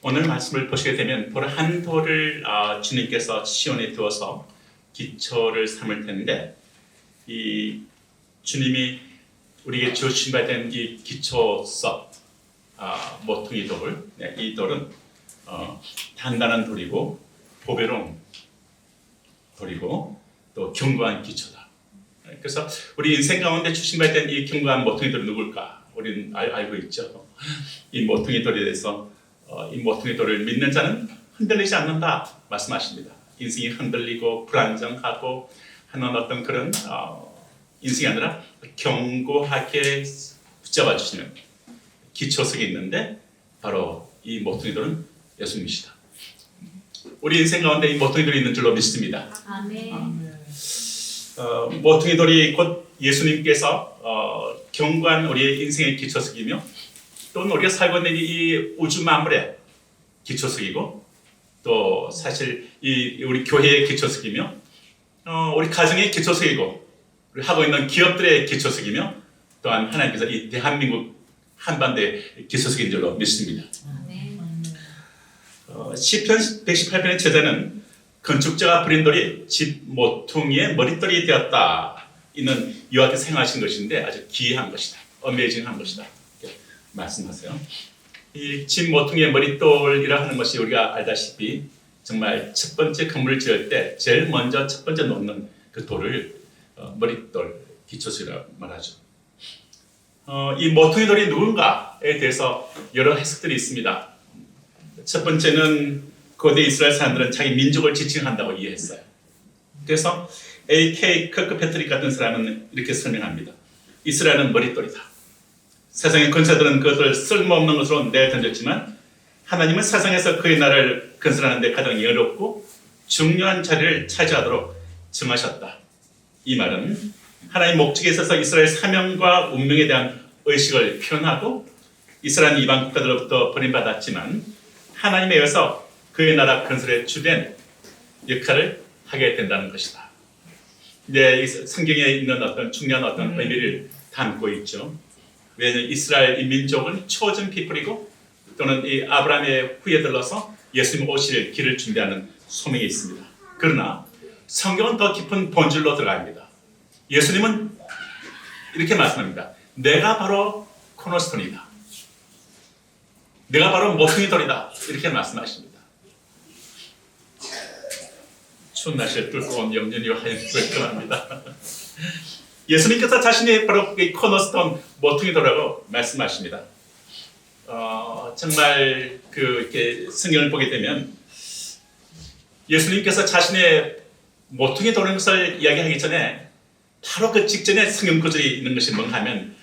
오늘 말씀을 보시게 되면 돌 한 돌을 주님께서 시온에 두어서 기초를 삼을 텐데, 이 주님이 우리에게 주신 바 된 이 기초석 모퉁이 돌, 이 돌은 단단한 돌이고 보배로운 돌이고 또 견고한 기초다. 그래서 우리 인생 가운데 주신 바 된 이 견고한 모퉁이 돌이 누굴까? 우리는 알고 있죠. 이 모퉁이 돌에 대해서 이 모퉁이 돌을 믿는 자는 흔들리지 않는다 말씀하십니다. 인생이 흔들리고 불안정하고 하는 어떤 그런 인생이 아니라 견고하게 붙잡아 주시는 기초석이 있는데, 바로 이 모퉁이 돌은 예수님이시다. 우리 인생 가운데 이 모퉁이 돌이 있는 줄로 믿습니다. 아멘. 모퉁이 돌이 곧 예수님께서 견고한 우리의 인생의 기초석이며, 또는 우리가 살고 있는 이 우주 만물의 기초석이고, 또 사실 이 우리 교회의 기초석이며, 우리 가정의 기초석이고, 우리 하고 있는 기업들의 기초석이며, 또한 하나님께서 이 대한민국 한반도의 기초석인 줄로 믿습니다. 아멘. 시편 118편의 저자는 건축자가 부린 돌이 집 모퉁이의 머릿돌이 되었다, 이는 이와 같이 생각하신 것인데 아주 기이한 것이다, 어메이징한 것이다 이렇게 말씀하세요. 이 집 모퉁이의 머릿돌이라 하는 것이 우리가 알다시피 정말 첫 번째 건물을 지을 때 제일 먼저 첫 번째 놓는 그 돌을 머릿돌, 기초석이라고 말하죠. 이 모퉁이 돌이 누군가에 대해서 여러 해석들이 있습니다. 첫 번째는 고대 이스라엘 사람들은 자기 민족을 지칭한다고 이해했어요. 그래서 A.K. 커크패트릭 같은 사람은 이렇게 설명합니다. 이스라엘은 머릿돌이다. 세상의 권세들은 그것을 쓸모없는 것으로 내던졌지만 하나님은 세상에서 그의 나라를 건설하는 데 가장 여롭고 중요한 자리를 차지하도록 정하셨다. 이 말은 하나님의 목적에 있어서 이스라엘 사명과 운명에 대한 의식을 표현하고, 이스라엘은 이방 국가들로부터 버림받았지만 하나님에 의해서 그의 나라 건설에 주된 역할을 하게 된다는 것이다. 이제 성경에 있는 어떤 중요한 어떤 의미를 담고 있죠. 왜냐하면 이스라엘 이 민족은 초전 피플이고, 또는 이 아브라함의 후에 들러서 예수님 오실 길을 준비하는 소명이 있습니다. 그러나 성경은 더 깊은 본질로 들어갑니다. 예수님은 이렇게 말씀합니다. 내가 바로 코너스톤이다. 내가 바로 모퉁이 돌이다. 이렇게 말씀하십니다. 추운 날씨에 뚫고 온 영년이와 하얀색을 표현합니다. 예수님께서 자신이 바로 이 코너스톤 모퉁이 돌이라고 말씀하십니다. 정말 이렇게 성경을 보게 되면 예수님께서 자신의 모퉁이 돌인 것을 이야기하기 전에 바로 그 직전에 성경 구절이 있는 것이 뭔가 하면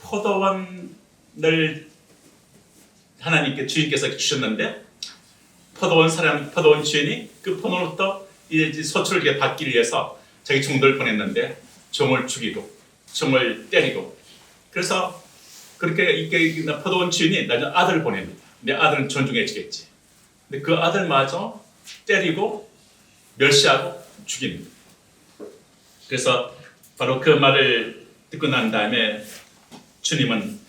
포도원을 하나님께 주인께서 주셨는데, 포도원 주인이 그 포도원부터 이제 소출을 이렇게 받기 위해서 자기 종들을 보냈는데 종을 죽이고 종을 때리고, 그래서 그렇게 이게 포도원 주인이 나중에 아들을 보냅니다. 내 아들은 존중해지겠지. 근데 그 아들마저 때리고 멸시하고 죽입니다. 그래서 바로 그 말을 듣고 난 다음에 주님은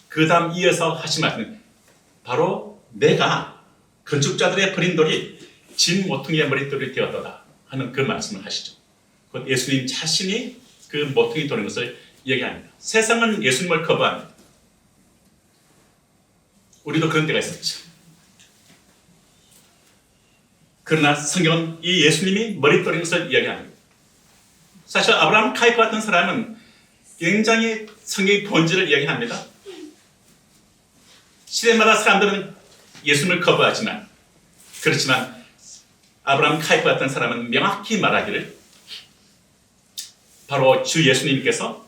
그 다음 이어서 하신 말씀은 바로 내가 건축자들의 버린 돌이 진 모퉁이의 머릿돌이 되었다 하는 그 말씀을 하시죠. 곧 예수님 자신이 그 모퉁이 돌인 것을 얘기합니다. 세상은 예수님을 거부합니다. 우리도 그런 때가 있었죠. 그러나 성경은 이 예수님이 머릿돌인 것을 이야기합니다. 사실 아브라함 카이프 같은 사람은 굉장히 성경의 본질을 이야기합니다. 시대마다 사람들은 예수님을 거부하지만, 그렇지만 아브라함 카이프 같은 사람은 명확히 말하기를 바로 주 예수님께서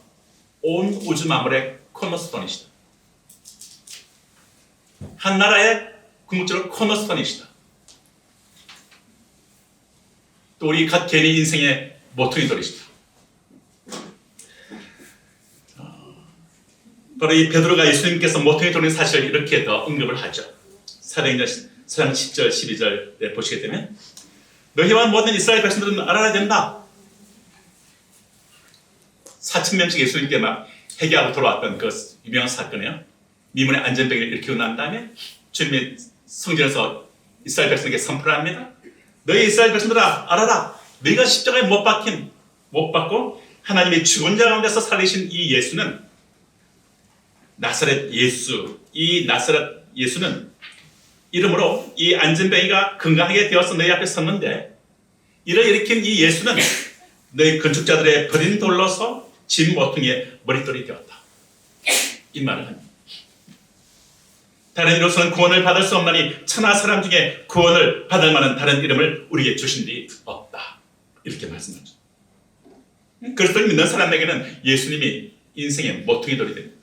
온 우주 만물의 코너스톤이시다. 한 나라의 궁극적으로 코너스톤이시다. 또 우리 각 개인의 인생의 모퉁이 돌이시다. 바로 이 베드로가 예수님께서 모퉁이 돌인 사실을 이렇게 더 언급을 하죠. 사도행전 4장 10절 12절에 보시게 되면 너희와 모든 이스라엘 백성들은 알아야 된다. 4,000명씩 예수님께 막 회개하고 돌아왔던 그 유명한 사건이에요. 미문의 안전병을 일으키고 난 다음에 주님이 성전에서 이스라엘 백성에게 선포를 합니다. 너희 이스라엘 백성들아 알아라. 너희가 십자가에 못 박고 하나님의 죽은 자 가운데서 살리신 이 예수는 나사렛 예수, 이 나사렛 예수는 이름으로 이 안전뱅이가 건강하게 되어서 너희 앞에 섰는데 이를 일으킨 이 예수는 너희 건축자들의 버린 돌로서 집 모퉁이의 머릿돌이 되었다. 이 말을 합니다. 다른 이로서는 구원을 받을 수 없나니 천하 사람 중에 구원을 받을 만한 다른 이름을 우리에게 주신 일이 없다. 이렇게 말씀하죠. 그리스도를 믿는 사람에게는 예수님이 인생의 모퉁이 돌이 됩니다.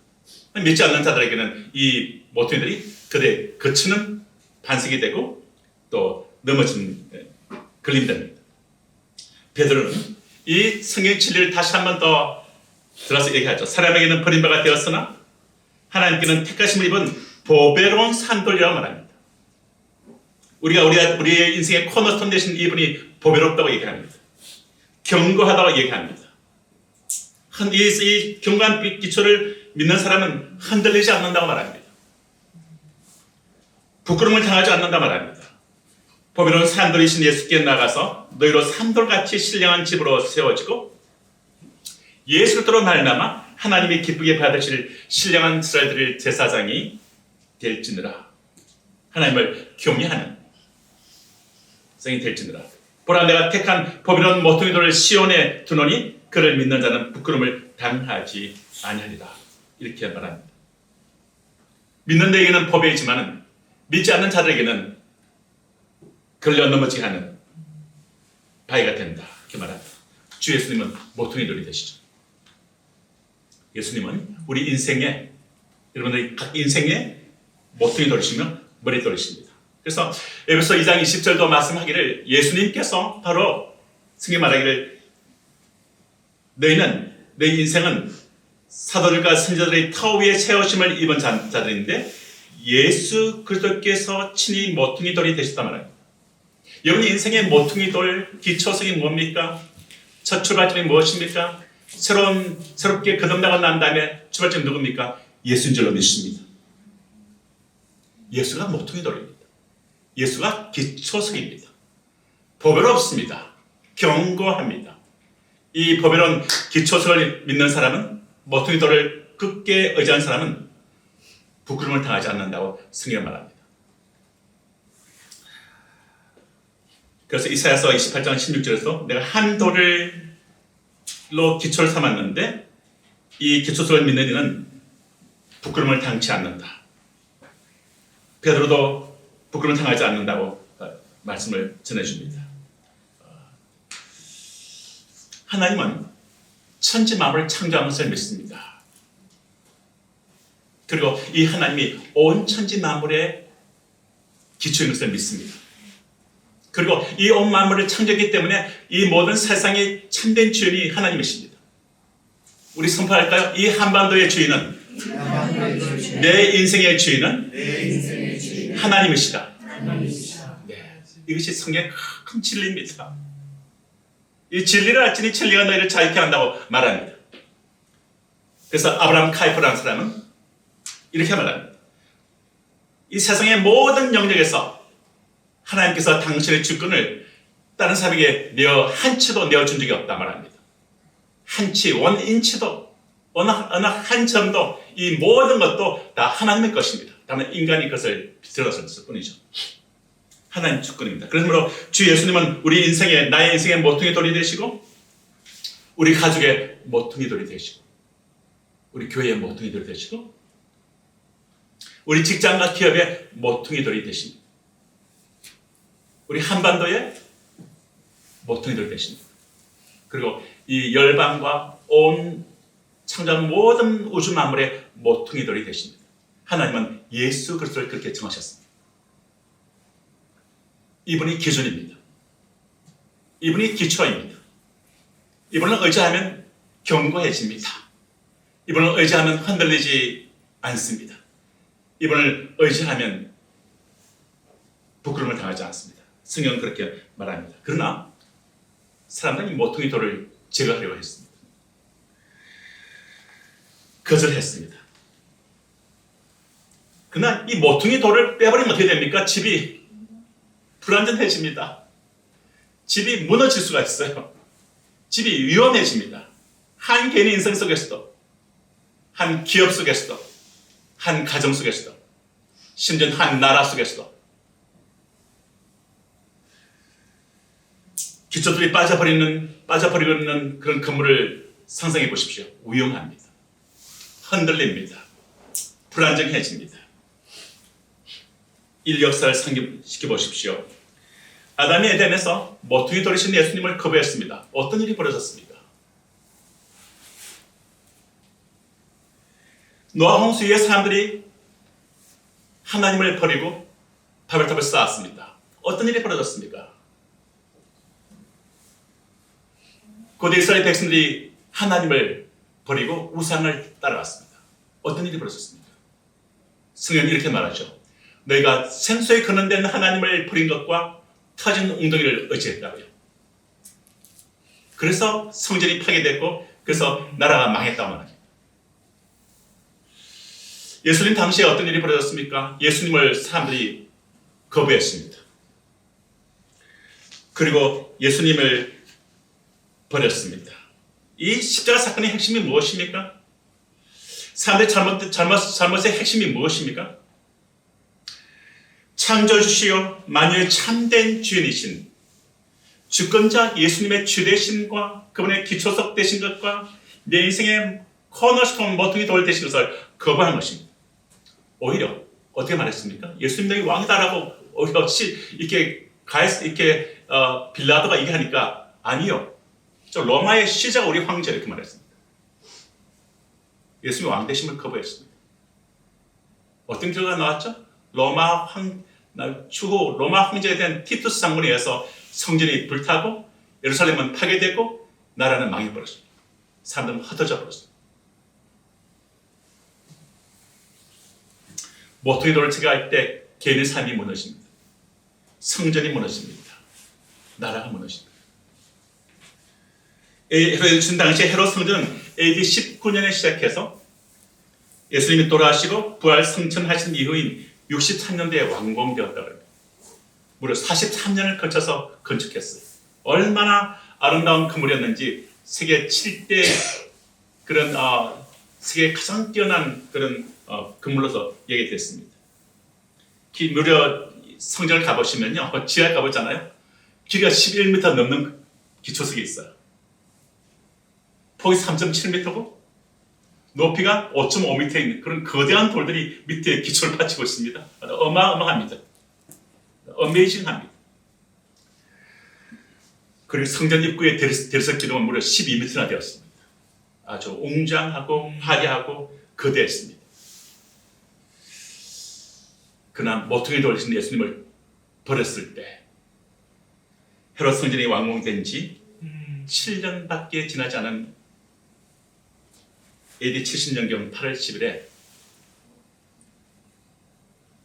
믿지 않는 자들에게는 이 모퉁이들이 그들의 거치는 반석이 되고 또 넘어진 걸림이 됩니다. 베드로는 이 성경 진리를 다시 한 번 더 들어서 얘기하죠. 사람에게는 버림바가 되었으나 하나님께는 택하심을 입은 보배로운 산돌이라고 말합니다. 우리의 인생의 코너스톤 되신 이분이 보배롭다고 얘기합니다. 견고하다고 얘기합니다. 이 견고한 기초를 믿는 사람은 흔들리지 않는다고 말합니다. 부끄러움을 당하지 않는다 말합니다. 보배로운 산돌이신 예수께 나가서 너희로 산돌같이 신령한 집으로 세워지고 예수 그리스도로 말미암아 하나님이 기쁘게 받으실 신령한 이스라엘들의 제사장이 될지니라. 하나님을 경외하는 성이 될지니라. 보라 내가 택한 보배로운 모퉁이 돌을 시온에 두노니 그를 믿는 자는 부끄러움을 당하지 아니하리라. 이렇게 말합니다. 믿는 자에게는 보배이지만 믿지 않는 자들에게는 걸려 넘어지게 하는 바위가 된다. 이렇게 말합니다. 주 예수님은 모퉁이 돌이 되시죠. 예수님은 우리 인생의 여러분들이 각 인생의 모퉁이 돌이시며 머리 돌이십니다. 그래서 에베소 2장 20절도 말씀하기를 예수님께서 바로 성경 말하기를 너희 인생은 사도들과 선지자들의 터 위에 세우심을 입은 자들인데 예수 그리스도께서 친히 모퉁이 돌이 되셨단 말입니다. 여러분 인생의 모퉁이 돌 기초성이 뭡니까? 첫 출발점이 무엇입니까? 새롭게 거듭나고 난 다음에 출발점이 누굽니까? 예수인 줄로 믿습니다. 예수가 모퉁이 돌입니다. 예수가 기초성입니다. 보배롭습니다. 견고합니다. 이 보배로운 기초성을 믿는 사람은 모퉁이 돌을 굳게 의지하는 사람은 부끄러움을 당하지 않는다고 성경은 말합니다. 그래서 이사야서 28장 16절에서 내가 한 돌로 기초를 삼았는데 이 기초성을 믿는 이는 부끄러움을 당치 않는다. 베드로도 부끄러움을 당하지 않는다고 말씀을 전해줍니다. 하나님은 천지 만물을 창조한 것을 믿습니다. 그리고 이 하나님이 온 천지 만물의 기초인 것을 믿습니다. 그리고 이 온 만물을 창조했기 때문에 이 모든 세상의 참된 주인이 하나님이십니다. 우리 선포할까요? 이 한반도의 주인은 내 인생의 주인은 하나님이시다. 네, 이것이 성경의 큰 진리입니다. 이 진리를 알지니 진리가 너희를 자유케 한다고 말합니다. 그래서 아브라함 카이퍼라는 사람은 이렇게 말합니다. 이 세상의 모든 영역에서 하나님께서 당신의 주권을 다른 사람에게 한 치도 내어준 적이 없다 말합니다. 한 치, 원 인치도 어느 한 점도 이 모든 것도 다 하나님의 것입니다. 다만 인간이 그것을 들어섰을 뿐이죠. 하나님 주권입니다. 그러므로 주 예수님은 우리 인생의 나의 인생의 모퉁이 돌이 되시고 우리 가족의 모퉁이 돌이 되시고 우리 교회의 모퉁이 돌이 되시고 우리 직장과 기업의 모퉁이 돌이 되십니다. 우리 한반도의 모퉁이 돌이 되십니다. 그리고 이 열방과 온 창조한 모든 우주 만물의 모퉁이 돌이 되십니다. 하나님은 예수 그리스도를 그렇게 정하셨습니다. 이분이 기준입니다. 이분이 기초입니다. 이분을 의지하면 견고해집니다. 이분을 의지하면 흔들리지 않습니다. 이분을 의지하면 부끄러움을 당하지 않습니다. 성경은 그렇게 말합니다. 그러나 사람들은 이 모퉁이 돌을 제거하려고 했습니다. 거절했습니다. 그러나 이 모퉁이 돌을 빼버리면 어떻게 됩니까? 집이 불안전해집니다. 집이 무너질 수가 있어요. 집이 위험해집니다. 한 개인의 인생 속에서도, 한 기업 속에서도, 한 가정 속에서도, 심지어 한 나라 속에서도 기초들이 빠져버리고 있는 그런 건물을 상상해 보십시오. 위험합니다. 흔들립니다. 불안정해집니다. 인류 역사를 상기시켜 보십시오. 아담이 에덴에서 모퉁이 돌이신 예수님을 거부했습니다. 어떤 일이 벌어졌습니까? 노아 홍수 위에 사람들이 하나님을 버리고 바벨탑을 쌓았습니다. 어떤 일이 벌어졌습니까? 고대 이스라엘 백성들이 하나님을 버리고 우상을 따라갔습니다. 어떤 일이 벌어졌습니까? 성경이 이렇게 말하죠. 너희가 생수에 거론된 하나님을 버린 것과 터진 웅덩이를 의지했다고요. 그래서 성전이 파괴됐고 그래서 나라가 망했다고 말합니다. 예수님 당시에 어떤 일이 벌어졌습니까? 예수님을 사람들이 거부했습니다. 그리고 예수님을 버렸습니다. 이 십자가 사건의 핵심이 무엇입니까? 사람들의 잘못의 핵심이 무엇입니까? 창조주시요 만유의 참된 주인이신 주권자 예수님의 주되심과 그분의 기초석 되신 것과 내 인생의 코너스톤 모퉁이 돌 되신 것을 거부한 것입니다. 오히려 어떻게 말했습니까? 예수님 너희 왕이다라고 오히려 이렇게 빌라도가 얘기하니까 아니요. 저 로마의 시자가 우리 황제 이렇게 말했습니다. 예수님이 왕 되심을 거부했습니다. 어떤 결과가 나왔죠? 추후 로마 황제에 대한 티투스 장군에 의해서 성전이 불타고 예루살렘은 파괴되고 나라는 망해버렸습니다. 사람들은 흩어져 버렸습니다. 모퉁이 돌을 제거할 때 개인의 삶이 무너집니다. 성전이 무너집니다. 나라가 무너집니다. 예수님 당시에 헤롯 성전은 AD 19년에 시작해서 예수님이 돌아가시고 부활 승천하신 이후인 63년대에 완공되었다고 합니다. 무려 43년을 거쳐서 건축했어요. 얼마나 아름다운 건물이었는지 세계 7대 그런 세계 가장 뛰어난 그런 건물로서 얘기됐습니다. 무려 성전을 가보시면요, 지하에 가보잖아요. 길이가 11m 넘는 기초석이 있어요. 폭이 3.7m고 높이가 5.5m 있는 그런 거대한 돌들이 밑에 기초를 받치고 있습니다. 어마어마합니다. 어메이징합니다. 그리고 성전 입구의 대리석 기둥은 무려 12m나 되었습니다. 아주 웅장하고 화려하고 거대했습니다. 그러나 모퉁이 돌리신 예수님을 버렸을 때 헤롯 성전이 완공된 지 7년밖에 지나지 않은 AD 70년경 8월 10일에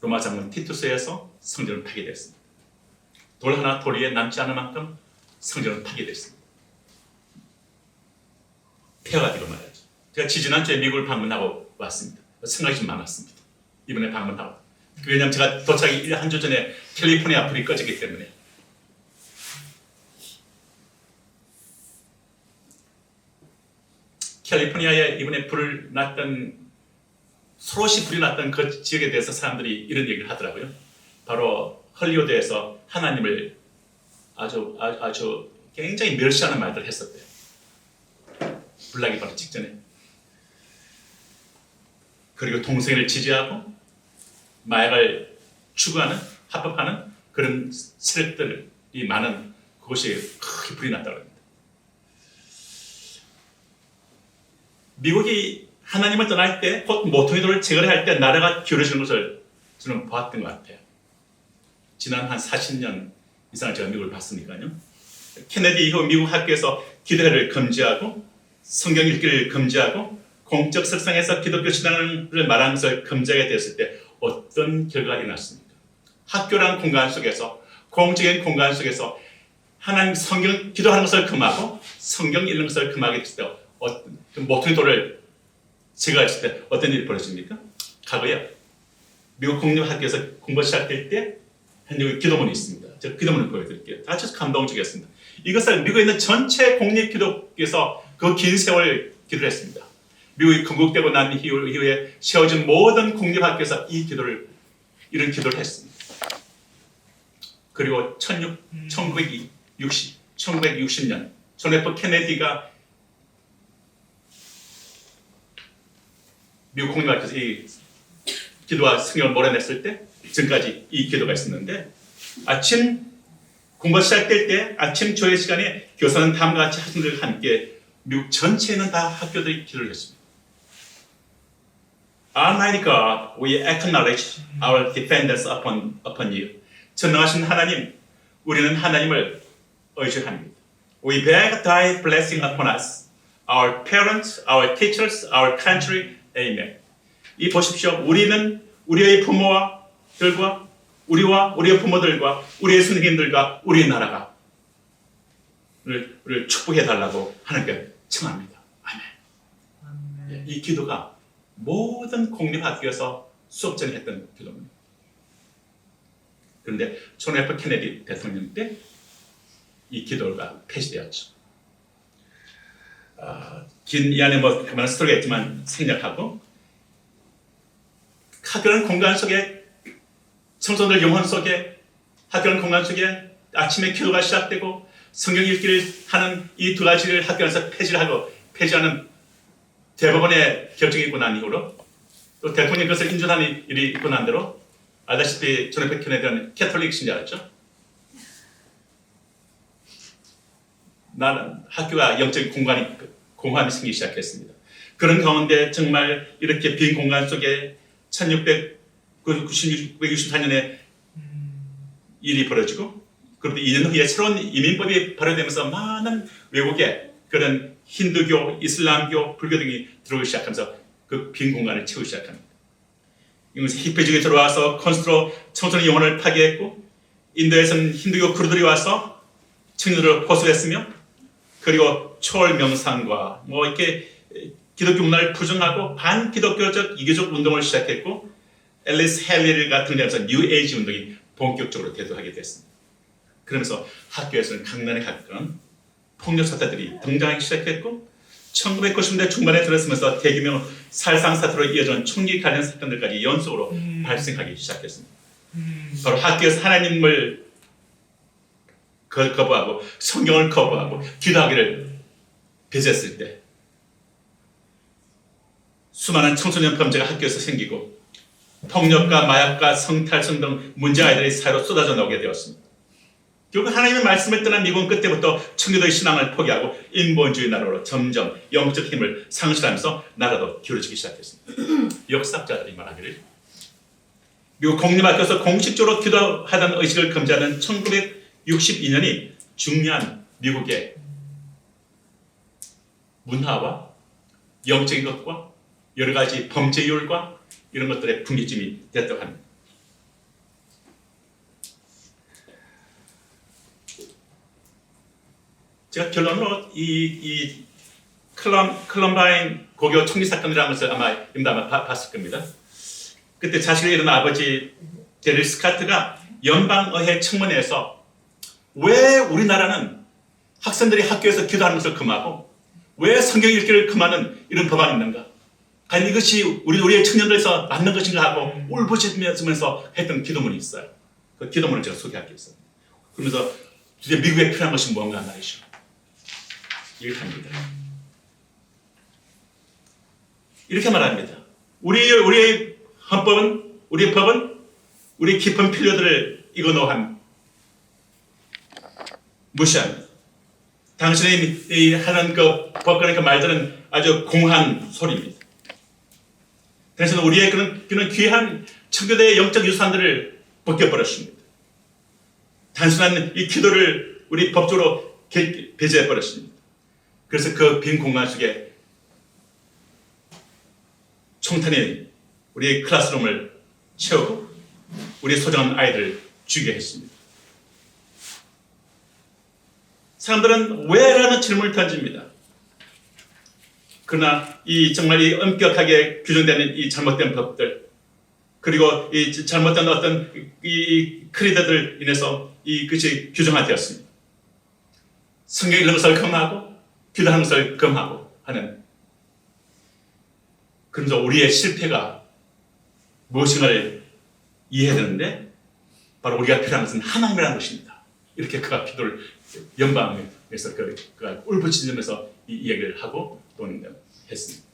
로마 장군 티투스에서 성전을 파괴됐습니다. 돌 하나 돌 위에 남지 않을 만큼 성전은 파괴됐습니다. 폐허가 되고 말이죠. 제가 지지난주에 미국을 방문하고 왔습니다. 생각이 좀 많았습니다. 이번에 방문하고. 왜냐하면 제가 도착이 한 주 전에 캘리포니아 불이 꺼졌기 때문에. 캘리포니아에 이번에 소롯이 불이 났던 그 지역에 대해서 사람들이 이런 얘기를 하더라고요. 바로 헐리우드에서 하나님을 아주 굉장히 멸시하는 말들을 했었대요. 불나기 바로 직전에. 그리고 동성애를 지지하고 마약을 추구하는, 합법하는 그런 세력들이 많은 그곳이 크게 불이 났다고 합니다. 미국이 하나님을 떠날 때, 곧 모퉁이 돌을 제거할 때 나라가 기울어지는 것을 저는 보았던 것 같아요. 지난 한 40년 이상을 제가 미국을 봤으니까요. 케네디 이후 미국 학교에서 기도회를 금지하고 성경 읽기를 금지하고 공적 석상에서 기독교 신앙을 말하는 것을 금지하게 되었을 때 어떤 결과가 일어났습니까? 학교라는 공간 속에서, 공적인 공간 속에서 하나님 성경 기도하는 것을 금하고 성경 읽는 것을 금하게 됐을 때 모퉁이 돌을 제거했을 때 어떤 일이 벌어집니까? 과거에 미국 공립학교에서 공부 시작될 때 여기 기도문이 있습니다. 제가 기도문을 보여드릴게요. 아주 감동적이었습니다. 이것을 미국에 있는 전체 공립기독교에서 그 긴 세월 기도를 했습니다. 미국이 건국되고 난 이후에 세워진 모든 공립학교에서 이런 기도를 했습니다. 그리고 1960년 존 F 케네디가 미국 공립학교에서 이 기도와 성경을 몰아냈을 때 지금까지 이 기도가 있었는데, 아침 공부 시작될 때 아침 조회 시간에 교사는 다음과 같이 학생들과 함께 미국 전체에 있는 다 학교들이 기도를 했습니다. Almighty God, we acknowledge our dependence upon you. 전능하신 하나님, 우리는 하나님을 의지합니다. We beg thy blessing upon us, our parents, our teachers, our country. Amen. 이 보십시오. 우리는 우리의 부모들과 우리와 우리의 부모들과 우리의 선생님들과 우리의 나라가 우리를 축복해 달라고 하나님께 청합니다. 아멘. 이 기도가 모든 공립학교에서 수업전에 했던 기도입니다. 그런데 존 F 케네디 대통령 때 이 기도가 폐지되었죠. 긴 이 안에 그만 스토리가 있지만 생략하고, 학교는 공간 속에, 청소년들 영혼 속에, 학교는 공간 속에 아침에 기도가 시작되고 성경 읽기를 하는 이 두 가지를 학교에서 폐지하는 대법원의 결정이 있고 난 이후로, 또 대통령이 그것을 인준하는 일이 있고 난 대로, 알다시피 존 F 케네디는 캐톨릭 신자였죠. 나는 학교가 영적인 공간이 생기기 시작했습니다. 그런 가운데 정말 이렇게 빈 공간 속에 1664년에 일이 벌어지고, 그런데 2년 후에 새로운 이민법이 발효되면서 많은 외국의 그런 힌두교, 이슬람교, 불교 등이 들어오기 시작하면서 그 빈 공간을 채우기 시작합니다. 이곳에 히피족이 들어와서 콘스트로 청소년 영혼을 파괴했고, 인도에서는 힌두교 그루들이 와서 청년들을 호소했으며, 그리고 초월 명상과 이렇게 기독교 문화를 부정하고 반기독교적 이교적 운동을 시작했고, 앨리스 헬리가 등장해서 뉴 에이지 운동이 본격적으로 대두하게 됐습니다. 그러면서 학교에서는 강단에 가까운 폭력 사태들이 등장하기 시작했고, 1990년대 중반에 들어서면서 대규모 살상사태로 이어진 총기 관련 사건들까지 연속으로 발생하기 시작했습니다. 바로 학교에서 하나님을 거부하고 성경을 거부하고 기도하기를 배제했을 때 수많은 청소년 범죄가 학교에서 생기고, 폭력과 마약과 성탈성 등 문제 아이들이 사회로 쏟아져 나오게 되었습니다. 결국 하나님의 말씀을 떠난 미국은 그때부터 청교도의 신앙을 포기하고 인본주의 나라로 점점 영적 힘을 상실하면서 나라도 기울어지기 시작했습니다. 역사학자들이 말하기를, 미국 공립학교에서 공식적으로 기도하던 의식을 금지하는 1962년이 중요한 미국의 문화와 영적인 것과 여러 가지 범죄율과 이런 것들의 분기점이 됐다고 합니다. 제가 결론으로 이 컬럼바인 고교 총기 사건이라는 것을 아마 봤을 겁니다. 그때 자신의 이런 아버지 데릴 스카트가 연방의회 청문회에서 왜 우리나라는 학생들이 학교에서 기도하는 것을 금하고 왜 성경 읽기를 금하는 이런 법안이 있는가? 과연 이것이 우리의 청년들에서 맞는 것인가 하고 울부짖으면서 했던 기도문이 있어요. 그 기도문을 제가 소개하겠습니다. 그러면서 도대체 미국에 필요한 것이 뭔가 말이죠. 이렇게 합니다. 이렇게 말합니다. 우리의 헌법은, 우리의 법은 우리의 깊은 필요들을 이거노한 무시합니다. 당신이 하는 그 법관의 그 말들은 아주 공한 소리입니다. 그래서 우리의 그런 귀한 청교도의 영적 유산들을 벗겨버렸습니다. 단순한 이 기도를 우리 법적으로 배제해버렸습니다. 그래서 그 빈 공간 속에 총탄이 우리의 클래스룸을 채우고 우리 소중한 아이들을 죽게 했습니다. 사람들은 왜라는 질문을 던집니다. 그러나 이 정말 이 엄격하게 규정되는 이 잘못된 법들, 그리고 이 잘못된 어떤 이 크리드들 인해서 그것이 규정화되었습니다. 성경 읽는 것을 금하고 기도하는 것을 금하고 하는, 그러면서 우리의 실패가 무엇인가를 이해해야 되는데 바로 우리가 필요한 것은 하나님이라는 것입니다. 이렇게 그가 기도를 연방에서 그가 울부짖으면서 이 이야기를 하고 또 했습니다.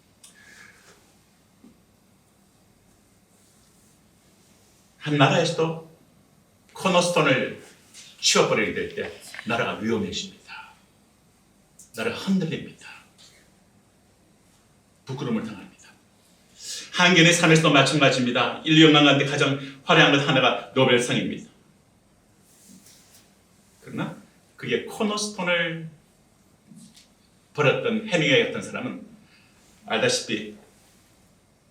한 나라에서도 코너스톤을 치워버리게 될 때 나라가 위험해집니다. 나라가 흔들립니다. 부끄러움을 당합니다. 한견의 삶에서도 마찬가지입니다. 인류 역망 가운데 가장 화려한 것 하나가 노벨상입니다. 그러나 그게 코너스톤을 버렸던 해밍웨이 같은 사람은 알다시피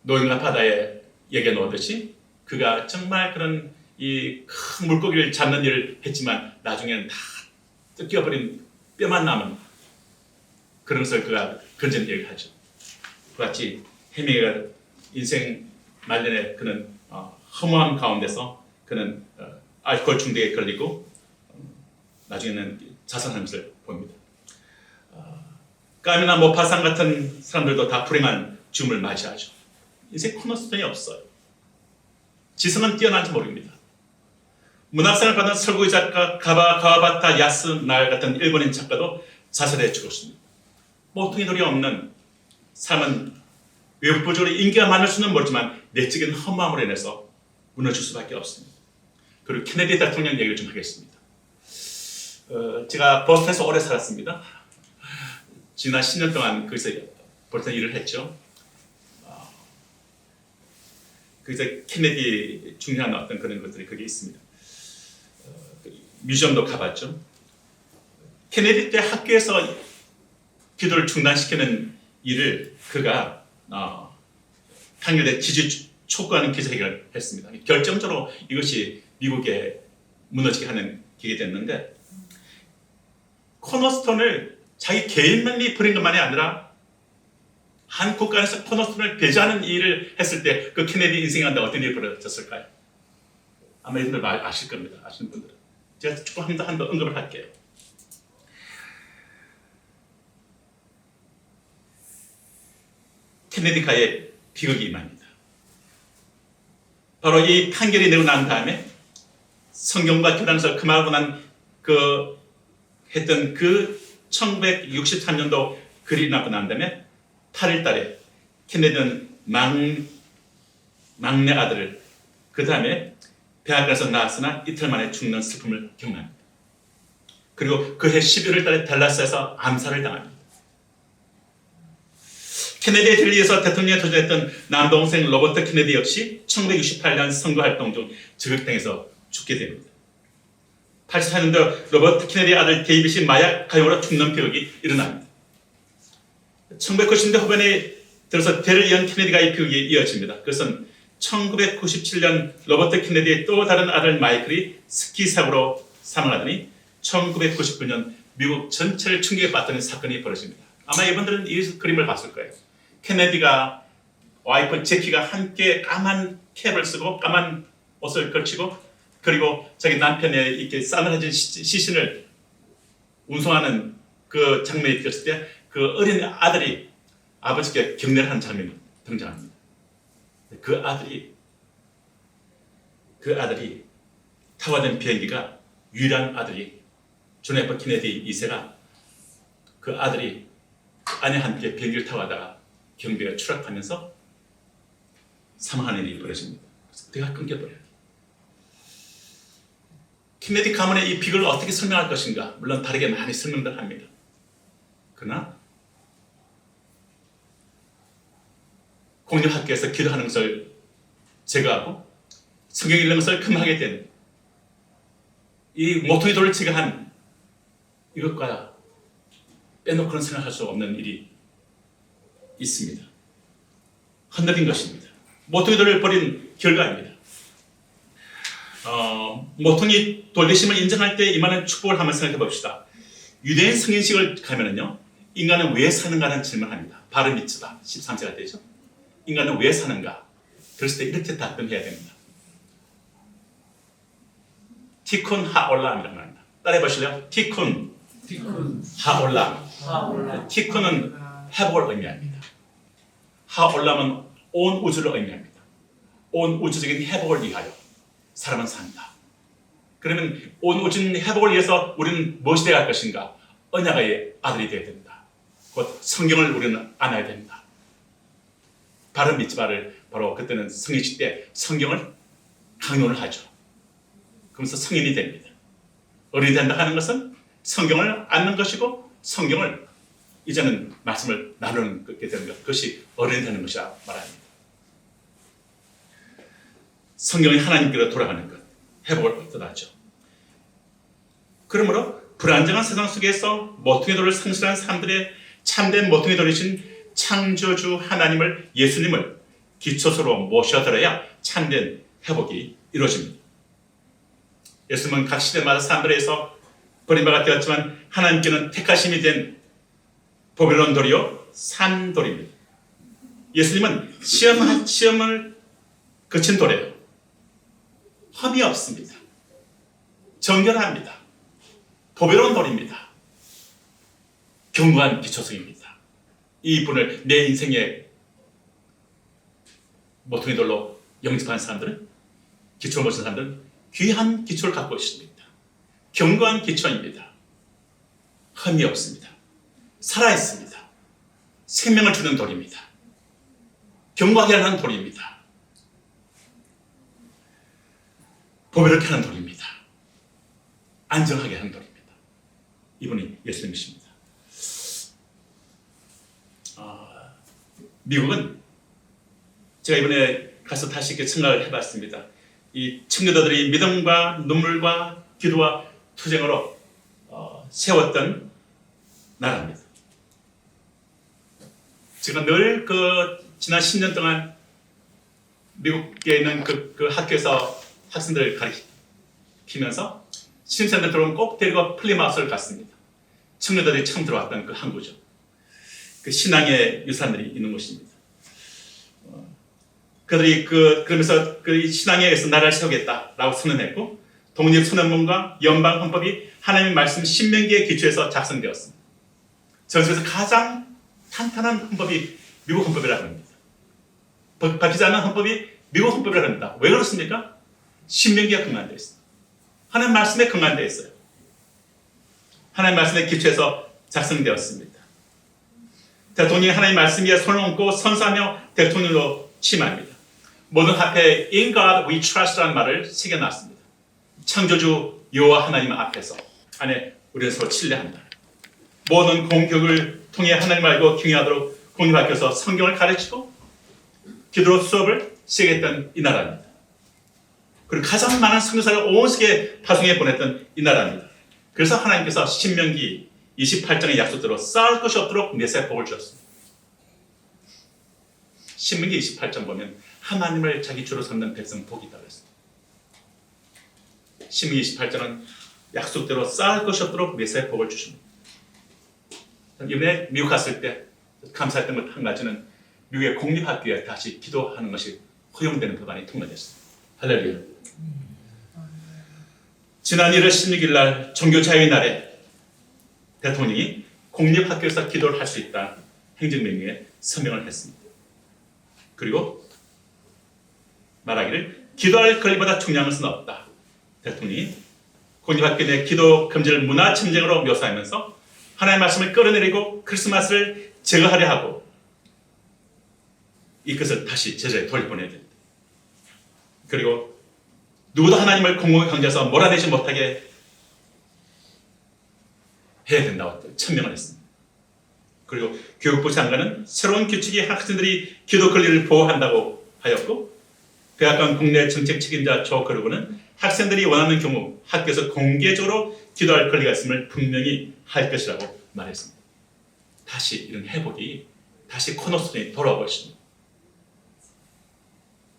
노인과 바다에 얘기해 놓듯이 그가 정말 그런 이 큰 물고기를 잡는 일을 했지만 나중에는 다 뜯겨버린 뼈만 남은 그런 것을 그가 건전 얘기를 하죠. 그같이 해밍웨이가 인생 말년에 그는 허무함 가운데서 그는 알코올 중독에 걸리고 나중에는 자살하는 것을 봅니다. 까미나 모파상 같은 사람들도 다 불행한 죽음을 맞이하죠. 인생 코너스톤이 없어요. 지성은 뛰어난지 모릅니다. 문학상을 받은 설국의 작가 가와바타 야스날 같은 일본인 작가도 자살해 죽었습니다. 모퉁이 돌이 없는 삶은 외부적으로 인기가 많을 수는 모르지만 내적인 허무함으로 인해서 무너질 수밖에 없습니다. 그리고 케네디 대통령 얘기를 좀 하겠습니다. 제가 보스턴에서 오래 살았습니다. 지난 10년 동안 거기서 보스턴 일을 했죠. 거기서 케네디 중요한 어떤 그런 것들이 거기에 있습니다. 뮤지엄도 가봤죠. 케네디 때 학교에서 기도를 중단시키는 일을 그가 판결에 지지 촉구하는 기자회견을 했습니다. 결정적으로 이것이 미국에 무너지게 하는 계기가 됐는데 코너스톤을 자기 개인만이 버린 것만이 아니라 한 국가에서 코너스톤을 배제하는 일을 했을 때 그 케네디 인생에 어떤 일이 벌어졌을까요? 아마 여러분들 아실 겁니다. 아시는 분들은. 제가 조금 한 번 언급을 할게요. 케네디가의 비극이 임합니다. 바로 이 판결이 내고 난 다음에 성경과 교단에서 금하고 난 했던 그 1963년도 글이 나고 난 다음에 8월 달에 케네디는 막내 아들을 그 다음에 대학에서 나왔으나 이틀 만에 죽는 슬픔을 경험합니다. 그리고 그해 11월 달에 댈러스에서 암살을 당합니다. 케네디에 들리에서 대통령에 도전했던 남동생 로버트 케네디 역시 1968년 선거활동 중 저격당해서 죽게 됩니다. 84년도 로버트 케네디 아들 데이빗이 마약 가용으로 죽는 비극이 일어납니다. 1990년대 후반에 들어서 대를 이은 케네디가의 비극이 이어집니다. 그것은 1997년 로버트 케네디의 또 다른 아들 마이클이 스키 사고로 사망하더니 1999년 미국 전체를 충격에 빠뜨린 사건이 벌어집니다. 아마 이분들은 이 그림을 봤을 거예요. 케네디가 와이프 제키가 함께 까만 캡을 쓰고 까만 옷을 걸치고 그리고 자기 남편의 이렇게 싸늘해진 시신을 운송하는 그 장면이 있었을 때 그 어린 아들이 아버지께 격려를 하는 장면이 등장합니다. 그 아들이 타고된 비행기가 유일한 아들이 존 F 케네디 2세가 그 아들이 아내와 함께 비행기를 타고 가다가 경비가 추락하면서 사망하는 일이 벌어집니다. 그래서 대가 끊겨버려요. 케네디 가문의 이 비극을 어떻게 설명할 것인가? 물론 다르게 많이 설명들 합니다. 그러나 공립학교에서 기도하는 것을 제거하고 성경 읽는 것을 금하게 된 이 모퉁이 돌을 제거한 이것과 빼놓고는 생각할 수 없는 일이 있습니다. 흔들린 것입니다. 모퉁이 돌을 버린 결과입니다. 모퉁이 돌리심을 인정할 때 임하는 축복을 한번 생각해 봅시다. 유대인 성인식을 가면은요, 인간은 왜 사는가라는 질문을 합니다. 바르 미츠바 13세가 되죠. 인간은 왜 사는가? 그랬을 때 이렇게 답변해야 됩니다. 티쿤 하올람이라고 합니다. 따라해 보실래요? 티쿤 하올람. 티쿤은 회복을 의미합니다. 하올람은 온 우주를 의미합니다. 온 우주적인 회복을 위하여 사람은 산다. 그러면 온 우주의 회복을 위해서 우리는 무엇이 되어야 할 것인가? 언약의 아들이 되어야 된다. 곧 성경을 우리는 안아야 된다. 바른 미tz바를 바로 그때는 성인식 때 성경을 강론을 하죠. 그러면서 성인이 됩니다. 어른이 된다 하는 것은 성경을 안는 것이고 성경을 이제는 말씀을 나누게 되는 것, 그것이 어른이 되는 것이라 말합니다. 성경이 하나님께로 돌아가는 것, 회복을 뜻하죠. 그러므로 불안정한 세상 속에서 모퉁이 돌을 상실한 사람들의 참된 모퉁이 돌이신 창조주 하나님을, 예수님을 기초소로 모셔들어야 참된 회복이 이루어집니다. 예수님은 각 시대마다 사람들에서 버림받아 되었지만 하나님께는 택하심이 된 바벨론 돌이요 산돌입니다. 예수님은 시험을 거친 돌이에요. 험이 없습니다. 정결합니다. 바벨론 돌입니다. 견고한 기초성입니다. 이 분을 내 인생의 모퉁이 돌로 영접한 사람들은, 기초를 모신 사람들은 귀한 기초를 갖고 있습니다. 견고한 기초입니다. 흠이 없습니다. 살아있습니다. 생명을 주는 돌입니다. 견고하게 하는 돌입니다. 보배롭게 하는 돌입니다. 안정하게 하는 돌입니다. 이분이 예수님이십니다. 미국은 제가 이번에 가서 다시 이렇게 생각을 해봤습니다. 이 청교도들이 믿음과 눈물과 기도와 투쟁으로 세웠던 나라입니다. 제가 늘 지난 10년 동안 미국에 있는 그 학교에서 학생들을 가르치면서 신입생들 들어오면 꼭 데리고 플리마우스를 갔습니다. 청교도들이 처음 들어왔던 그 항구죠. 그 신앙의 유산들이 있는 곳입니다. 그들이 그러면서 그 신앙에 의해서 나라를 세우겠다라고 선언했고, 독립선언문과 연방헌법이 하나님의 말씀 신명기의 기초에서 작성되었습니다. 전 세계에서 가장 탄탄한 헌법이 미국 헌법이라고 합니다. 바뀌지 않는 헌법이 미국 헌법이라고 합니다. 왜 그렇습니까? 신명기가 근간되어 있습니다. 하나님 말씀에 근간되어 있어요. 하나님 말씀의 기초에서 작성되었습니다. 대통령이 하나님 말씀 위에 손을 얹고 선서하며 대통령으로 취임합니다. 모든 앞에 In God we trust라는 말을 새겨놨습니다. 창조주 여호와 하나님 앞에서 안에 우리는 서로 신뢰한다. 모든 공격을 통해 하나님을 알고 경외하도록 공립학교에서 성경을 가르치고 기도로 수업을 시작했던 이 나라입니다. 그리고 가장 많은 선교사를 온 세계에 파송해 보냈던 이 나라입니다. 그래서 하나님께서 신명기 28장의 약속대로 쌓을 것이 없도록 메시아 복을 주셨습니다. 신명기 28장 보면 하나님을 자기 주로 삼는 백성 복이 있다고 했습니다. 신명기 28장은 약속대로 쌓을 것이 없도록 메시아 복을 주십니다. 이번에 미국 갔을 때 감사했던 것 한 가지는 미국의 공립학교에 다시 기도하는 것이 허용되는 법안이 통과됐습니다. 할렐루야. 지난 1월 16일 날 종교자유의 날에 대통령이 공립학교에서 기도를 할 수 있다 행정명령에 서명을 했습니다. 그리고 말하기를 기도할 권리보다 중요한 것은 없다. 대통령이 공립학교 내 기도 금지를 문화침쟁으로 묘사하면서 하나님의 말씀을 끌어내리고 크리스마스를 제거하려 하고 이것을 다시 제자리에 돌려보내야 됩니다. 그리고 누구도 하나님을 공공의 강조해서 몰아내지 못하게 해야 된다고 천명을 했습니다. 그리고 교육부 장관은 새로운 규칙이 학생들이 기도 권리를 보호한다고 하였고, 백악관 국내 정책 책임자 조 거르고는 학생들이 원하는 경우 학교에서 공개적으로 기도할 권리가 있음을 분명히 할 것이라고 말했습니다. 다시 이런 회복이 다시 코너스톤이 돌아오고 있습니다.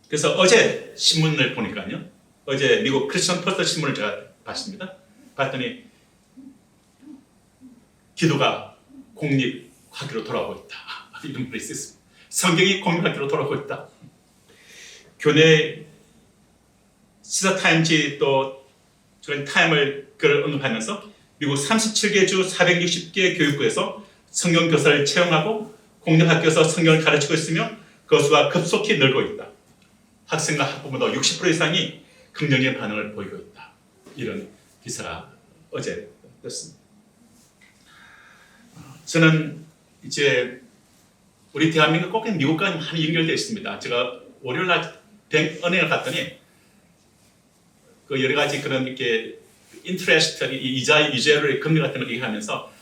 그래서 어제 신문을 보니까요, 어제 미국 크리스천 포스트 신문을 제가 봤습니다. 봤더니 기도가 공립학교로 돌아오고 있다. 이런 글이 있습니다. 성경이 공립학교로 돌아오고 있다. 교내 시사타임지 또 최근 타임을 그걸 언급하면서 미국 37개 주 460개 교육부에서 성경 교사를 채용하고 공립학교에서 성경을 가르치고 있으며 그 수가 급속히 늘고 있다. 학생과 학부모도 60% 이상이 긍정적인 반응을 보이고 있다. 이런 기사가 어제 떴습니다. 저는 이제 우리 대한민국 꼭 미국과 많이 연결되어 있습니다. 제가 월요일 날 은행을 갔더니 그 여러 가지 그런 이렇게 인트레스트, 이자율 금리 같은 걸 얘기하면서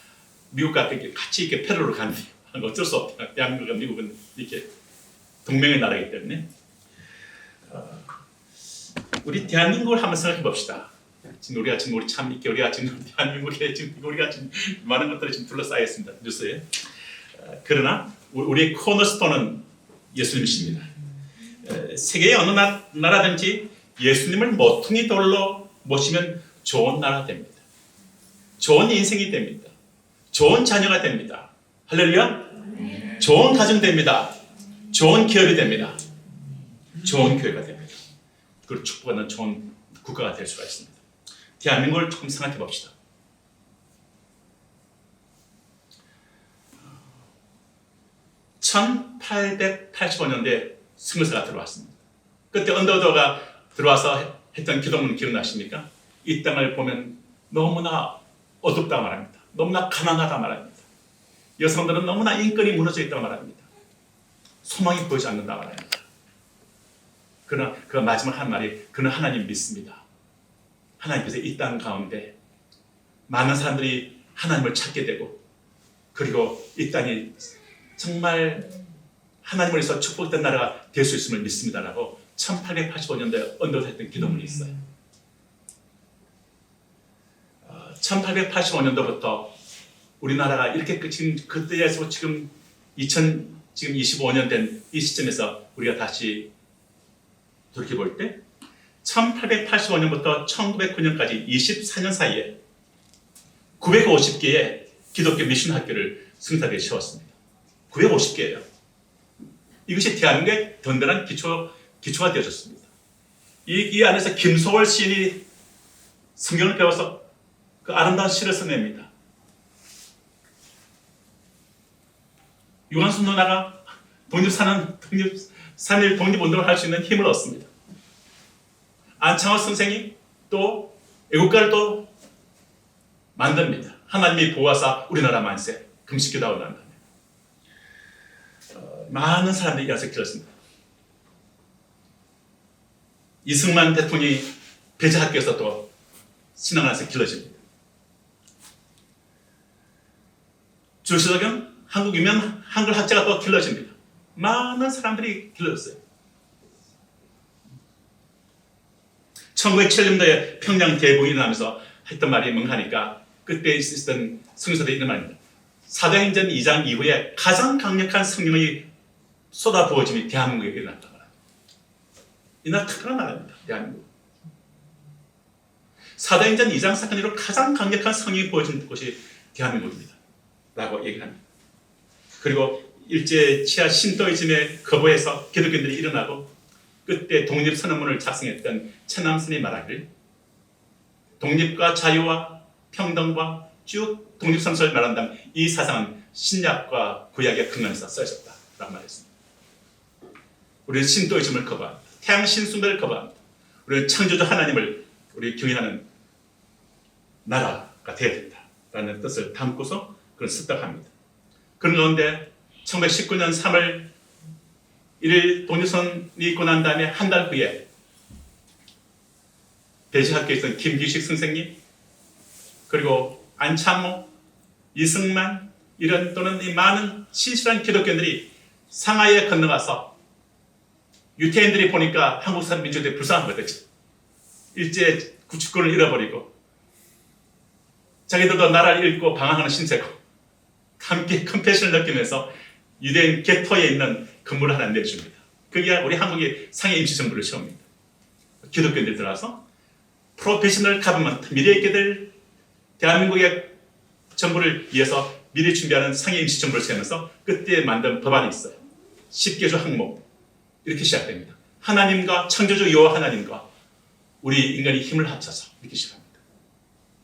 미국과 같이 이렇게 패러를 가는데 어쩔 수 없다. 대한민국과 미국은 이렇게 동맹의 나라이기 때문에 우리 대한민국을 한번 생각해 봅시다. 지금 우리 참 이렇게 우리가 지금 대한민국에 지금 우리가 지금 많은 것들이 지금 둘러싸여 있습니다. 뉴스에. 그러나 우리의 코너스톤은 예수님이십니다. 세계의 어느 나라든지 예수님을 모퉁이 돌로 모시면 좋은 나라 됩니다. 좋은 인생이 됩니다. 좋은 자녀가 됩니다. 할렐루야. 좋은 가정 됩니다. 좋은 기업이 됩니다. 좋은 교회가 됩니다. 그리고 축복하는 좋은 국가가 될 수가 있습니다. 대한민국을 조금 생각해 봅시다. (1885년대) 선교사가 들어왔습니다. 그때 언더우드가 들어와서 했던 기도문 기억나십니까? 이 땅을 보면 너무나 어둡다 말합니다. 너무나 가난하다 말합니다. 여성들은 너무나 인권이 무너져 있다 말합니다. 소망이 보이지 않는다 말합니다. 그러나 그 마지막 한 말이 그는 하나님 믿습니다. 하나님께서 이 땅 가운데 많은 사람들이 하나님을 찾게 되고 그리고 이 땅이 정말 하나님을 위해서 축복된 나라가 될 수 있음을 믿습니다라고 1885년도에 언급했던 기도문이 있어요. 1885년도부터 우리나라가 이렇게 지금 그때에서 지금 2025년 된 이 시점에서 우리가 다시 돌이켜볼 때 1885년부터 1909년까지 24년 사이에 950개의 기독교 미션 학교를 성사되게 세웠습니다. 950개예요. 이것이 대한민국의 든든한 기초가 되어졌습니다. 이 안에서 김소월 시인이 성경을 배워서 그 아름다운 시를 써냅니다. 유관순 누나가 독립운동을 할 수 있는 힘을 얻습니다. 안창호 선생이 또 애국가를 또 만듭니다. 하나님이 보호하사 우리나라 만세 금식기도하고 난 다음에 많은 사람들이 이어서 길었습니다. 이승만 대통령이 배제학교에서 또 신앙을 해서 길러집니다. 주시덕은 한국 유명 한글 학자가 또 길러집니다. 많은 사람들이 길러졌어요. 1907년도에 평양 대붕이 일어나면서 했던 말이 멍하니까 그때 있었던 성서들이 이런 말입니다. 사도행전 2장 이후에 가장 강력한 성령의 쏟아부어짐이 대한민국에 일어났다 말합니다. 이 나라 특별한 나라입니다. 대한민국. 사도행전 2장 사건 이후로 가장 강력한 성령이 부어진 곳이 대한민국입니다. 라고 얘기합니다. 그리고 일제 치하 신도이즘에 거부해서 기독교인들이 일어나고 그때 독립선언문을 작성했던 천남선이 말하기를 독립과 자유와 평등과 쭉 독립선서를 말한다면 이 사상은 신약과 구약의 근원에서 써졌다 라고 말했습니다. 우리는 신도이즘을 거부합니다. 태양신숭배를 거부합니다. 우리는 창조주 하나님을 우리 경외하는 나라가 되어야 된다라는 뜻을 담고서 그걸 습득합니다. 그런 가운데 1919년 3월 1일 독립선이 있고 난 다음에 한 달 후에 배시학교에 있던 김기식 선생님 그리고 안창호, 이승만 이런 또는 이 많은 신실한 기독교인들이 상하이에 건너가서 유태인들이 보니까 한국 사람 민족들이 불쌍한 거죠. 일제 주권을 잃어버리고 자기들도 나라를 잃고 방황하는 신세고 함께 컴패션을 느끼면서 유대인 게토에 있는 건물을 하나 내줍니다. 그게 우리 한국의 상해 임시정부를 세웁니다. 기독교인들이 들어와서 프로페셔널 가버먼트, 미래에 있게 될 대한민국의 정부를 위해서 미리 준비하는 상해 임시정부를 세우면서 그때 만든 법안이 있어요. 10개조 항목 이렇게 시작됩니다. 하나님과 창조주 여호와 하나님과 우리 인간이 힘을 합쳐서 이렇게 시작합니다.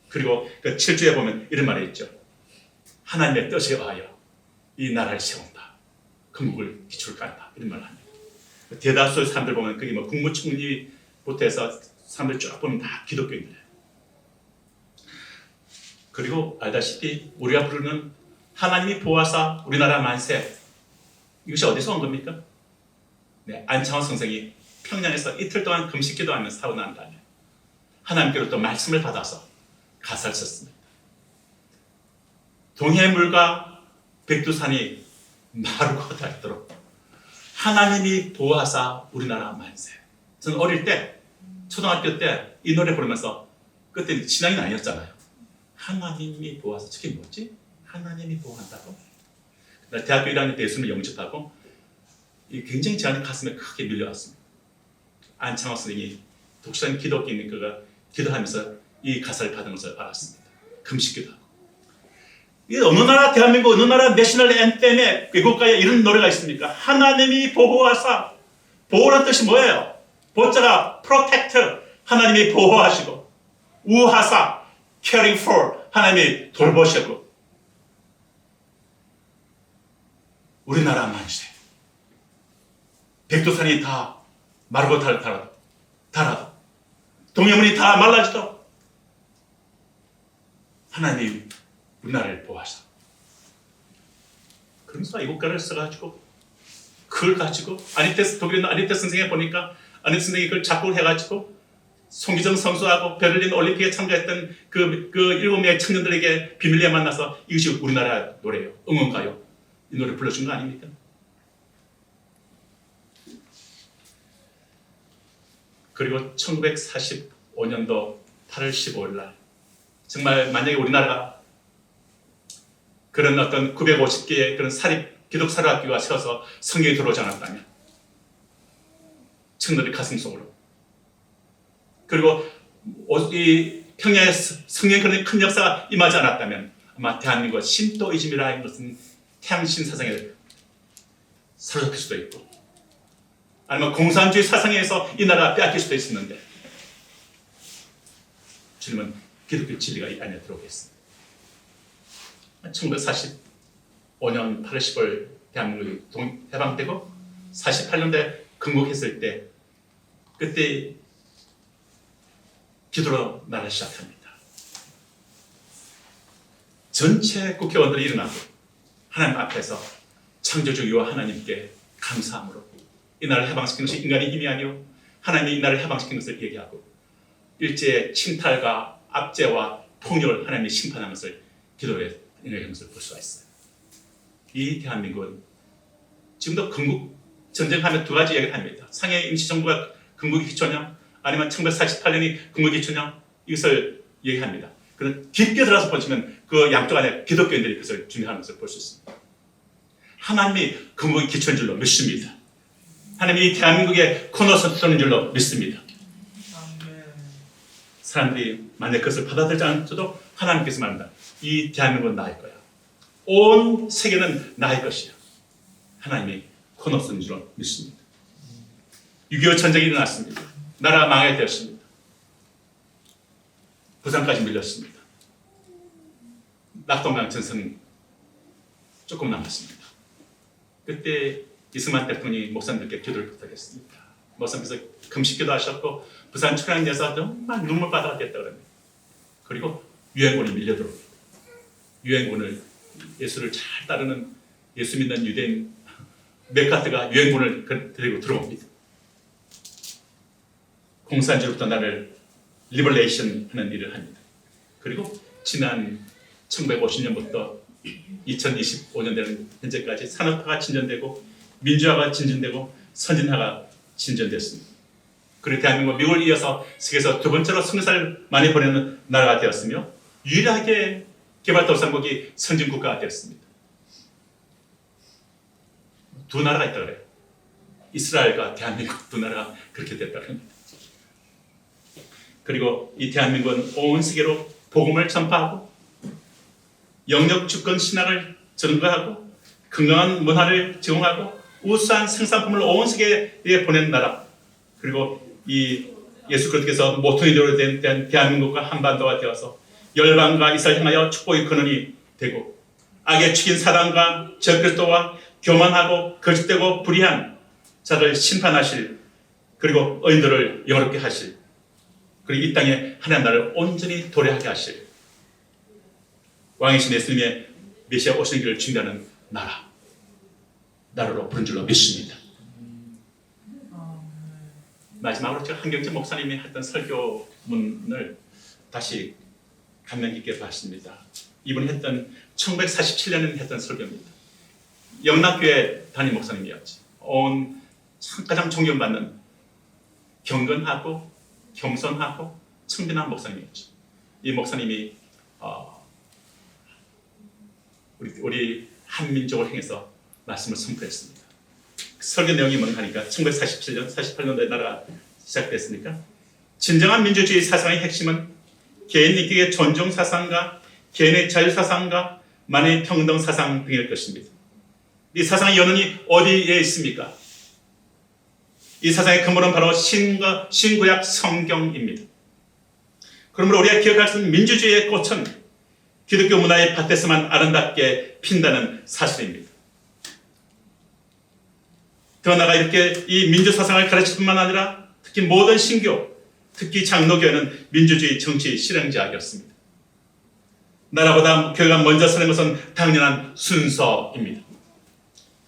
그리고 그 7주에 보면 이런 말이 있죠. 하나님의 뜻에 의하여 이 나라를 세운다. 건국을 기초를 깐다. 이런 말을 합니다. 대다수의 사람들 보면 그게 뭐 국무총리부터 해서 사람들 쫙 보면 다 기독교인들이에요. 그리고 알다시피 우리가 부르는 하나님이 보호하사 우리나라 만세, 이것이 어디서 온 겁니까? 네, 안창호 선생이 평양에서 이틀 동안 금식 기도하면서 사고 난 다음에 하나님께로부터 말씀을 받아서 가사를 썼습니다. 동해물과 백두산이 마르고 닳도록 하나님이 보호하사 우리나라 만세. 저는 어릴 때, 초등학교 때 이 노래 부르면서 그때 신앙이 아니었잖아요. 하나님이 보호하사, 저게 뭐지? 하나님이 보호한다고? 대학교 1학년 때 예수님을 영접하고 굉장히 제 안에 가슴에 크게 밀려왔습니다. 안창호 선생이 독실한 기독교인 그가 기도하면서 이 가사를 받은 것을 알았습니다. 금식기도 하고. 이 어느 나라 대한민국 어느 나라 내셔널 앤템에 외국가에 이런 노래가 있습니까? 하나님이 보호하사. 보호란 뜻이 뭐예요? 보자가 protect, 하나님이 보호하시고, 우하사, caring for, 하나님이 돌보시고. 우리나라 만세. 백두산이 다 마르고 닳아도 동해물이 다 말라지도 하나님이 우리나라를 보호하사. 그러면서 이 국가를 써가지고 그걸 가지고 독일인 아니테 선생에 보니까 아니테 선생이 그걸 작곡을 해가지고 송기정 선수하고 베를린 올림픽에 참가했던 그 7명의 청년들에게 비밀리에 만나서 이것이 우리나라 노래예요. 응원가요. 이 노래 불러준 거 아닙니까? 그리고 1945년도 8월 15일 날 정말 만약에 우리나라가 그런 어떤 950개의 그런 사립 기독사립학교가 세워서 성경이 들어오지 않았다면 청년들의 가슴 속으로 그리고 이 평양에 성경의 그런 큰 역사가 임하지 않았다면 아마 대한민국 신도이즘이라는 것은 태양신 사상에 사로잡힐 수도 있고 아니면 공산주의 사상에 의해서 이 나라가 빼앗길 수도 있었는데 주님은 기독교 진리가 이 안에 들어오겠습니다. 1945년 8월 10일 대한민국이 해방되고 48년대 건국했을 때 그때 기도로 나라를 시작합니다. 전체 국회의원들이 일어나고 하나님 앞에서 창조주 여호와 하나님께 감사함으로 이 나라를 해방시킨 것이 인간의 힘이 아니오 하나님이 이 나라를 해방시킨 것을 얘기하고 일제의 침탈과 압제와 폭력을 하나님이 심판한 것을 기도에 인해한 것을 볼 수가 있어요. 이 대한민국은 지금도 건국 전쟁하면 두 가지 얘기를 합니다. 상해 임시정부가 건국의 기초냐 아니면 1948년이 건국의 기초냐 이것을 얘기합니다. 그런 깊게 들어가서 보시면 그 양쪽 안에 기독교인들이 그것을 중요한 것을 볼 수 있습니다. 하나님이 건국의 기초인 줄로 믿습니다. 하나님이 대한민국의 코너선수인 줄로 믿습니다. 사람들이 만약 그것을 받아들이지 않아도 하나님께서 말합니다. 이 대한민국은 나의 거야. 온 세계는 나의 것이야. 하나님이 코너선인 줄로 믿습니다. 6.25 전쟁이 일어났습니다. 나라가 망하게 되었습니다. 부산까지 밀렸습니다. 낙동강 전선 조금 남았습니다. 그때 이승만 대통령이 목사님들께 기도를 부탁했습니다. 목사님께서 금식기도 하셨고 부산 초량에서 정말 눈물바다가 됐다 그럽니다. 그리고 유엔군이 밀려들어옵니다. 유엔군을 예수를 잘 따르는 예수 믿는 유대인 메카트가 유엔군을 데리고 들어옵니다. 공산주의로부터 나를 리버레이션 하는 일을 합니다. 그리고 지난 1950년부터 2025년 되는 현재까지 산업화가 진전되고 민주화가 진전되고 선진화가 진전됐습니다. 그리고 대한민국 미국을 이어서 세계에서 두 번째로 성사를 많이 보내는 나라가 되었으며 유일하게 개발도상국이 선진국가가 되었습니다. 두 나라가 있다 그래요. 이스라엘과 대한민국 두 나라가 그렇게 됐다고 합니다. 그리고 이 대한민국은 온 세계로 복음을 전파하고 영역 주권 신앙을 전가하고 건강한 문화를 제공하고 우수한 생산품을 온 세계에 보낸 나라 그리고 이 예수 그리스도께서 모퉁이로 된 대한민국과 한반도가 되어서 열방과 이스라엘 향하여 축복의 근원이 되고 악에 죽인 사단과 적그리스도와 교만하고 거짓되고 불의한 자를 심판하실, 그리고 의인들을 영화롭게 하실, 그리고 이 땅에 하나님 나라를 온전히 도래하게 하실 왕이신 예수님의 메시아 오시는 길을 준비하는 나라로 부른 줄로 믿습니다. 마지막으로 제가 한경재 목사님이 했던 설교문을 다시 감명 깊게 봤습니다. 이분이 했던 1947년에 했던 설교입니다. 영락교회 담임 목사님이었지. 가장 존경받는 경건하고 겸손하고 청빈한 목사님이었죠. 이 목사님이 우리 한민족을 향해서 말씀을 선포했습니다. 설교 내용이 뭔가 하니까 1947년, 48년도에 나라가 시작됐으니까 진정한 민주주의 사상의 핵심은 개인 인격의 존중 사상과 개인의 자유 사상과 만의 평등 사상 등일 것입니다. 이 사상의 연원이 어디에 있습니까? 이 사상의 근본은 바로 신구약 성경입니다. 그러므로 우리가 기억할 수 있는 민주주의의 꽃은 기독교 문화의 밭에서만 아름답게 핀다는 사실입니다. 더 나아가 이렇게 이 민주사상을 가르칠 뿐만 아니라 특히 모든 신교, 특히 장로교회는 민주주의 정치 실행자였습니다. 나라보다 교회가 먼저 서는 것은 당연한 순서입니다.